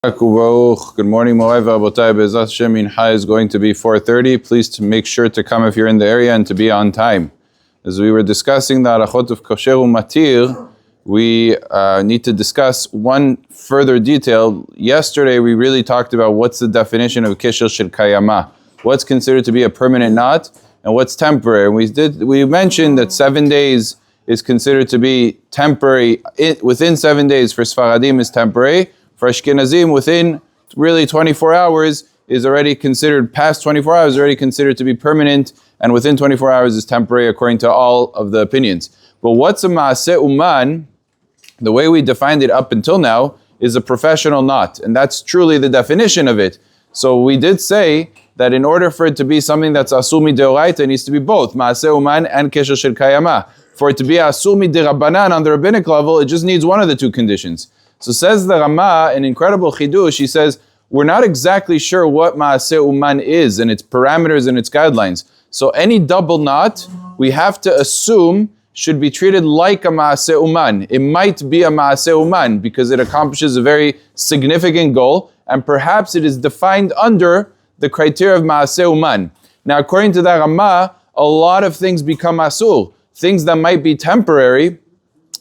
Good morning, Morai V'Rabotai. Be'ezrat Hashem, Mincha is going to be 4:30. Please to make sure to come if you're in the area and to be on time. As we were discussing the halachot of kosher u'matir, we need to discuss one further detail. Yesterday, we really talked about what's the definition of kesher shel kayama, what's considered to be a permanent knot, and what's temporary. We mentioned that 7 days is considered to be temporary. Within 7 days for Sfaradim is temporary. For Ashkenazim, within really 24 hours is already considered, past 24 hours is already considered to be permanent, and within 24 hours is temporary according to all of the opinions. But what's a ma'aseh uman, the way we defined it up until now, is a professional knot, and that's truly the definition of it. So we did say that in order for it to be something that's asur mideoraita, it needs to be both, ma'aseh uman and kesher shel kayama. For it to be asur midirabanan on the rabbinic level, it just needs one of the two conditions. So says the Rama, an incredible chidush, he says, we're not exactly sure what ma'aseh uman is and its parameters and its guidelines. So any double knot, we have to assume should be treated like a ma'aseh uman. It might be a ma'aseh uman because it accomplishes a very significant goal, and perhaps it is defined under the criteria of ma'aseh uman. Now, according to the Rama, a lot of things become asur. Things that might be temporary,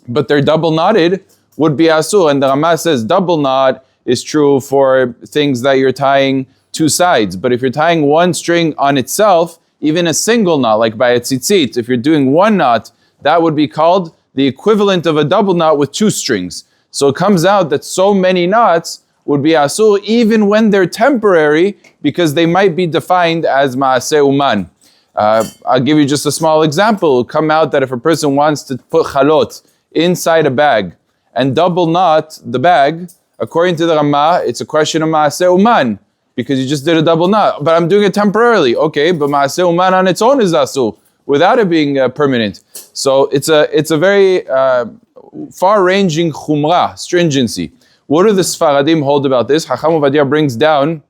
but they're double knotted, would be asur. And the Rama says double knot is true for things that you're tying two sides. But if you're tying one string on itself, even a single knot, like by a tzitzit, if you're doing one knot, that would be called the equivalent of a double knot with two strings. So it comes out that so many knots would be asur even when they're temporary, because they might be defined as ma'aseh uman. I'll give you just a small example. It will come out that if a person wants to put chalot inside a bag and double knot the bag, according to the Rama, it's a question of ma'aseh uman, because you just did a double knot. But I'm doing it temporarily. Okay, but ma'aseh uman on its own is asur, without it being permanent. So it's a very far-ranging chumrah, stringency. What do the Sfaradim hold about this? Hacham Ovadia brings down,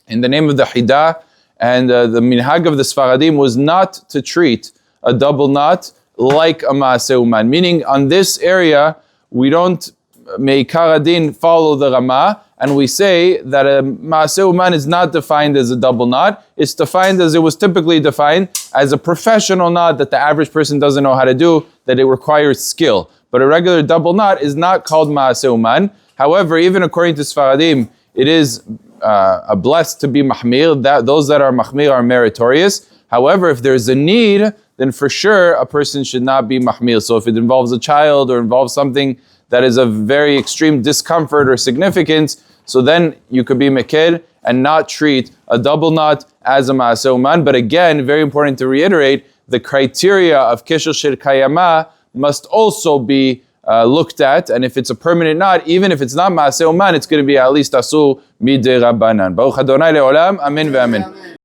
in the name of the Hidah, and the minhag of the Sfaradim was not to treat a double knot like a ma'aseh uman. Meaning, on this area, we don't meikar adin follow the Rama, and we say that a ma'aseh uman is not defined as a double knot. It's defined as it was typically defined, as a professional knot that the average person doesn't know how to do, that it requires skill. But a regular double knot is not called ma'aseh uman. However, even according to Sfaradim, it is a blessed to be mahmir. That those that are mahmir are meritorious. However, if there's a need, then for sure a person should not be mahmir. So if it involves a child or involves something that is of very extreme discomfort or significance, so then you could be meked and not treat a double knot as a ma'aseh uman. But again, very important to reiterate, the criteria of kesher shel kayama must also be looked at, and if it's a permanent knot, even if it's not ma'aseh uman, it's going to be at least asur midei rabbanan. Baruch Adonai le'olam, amen ve'amen.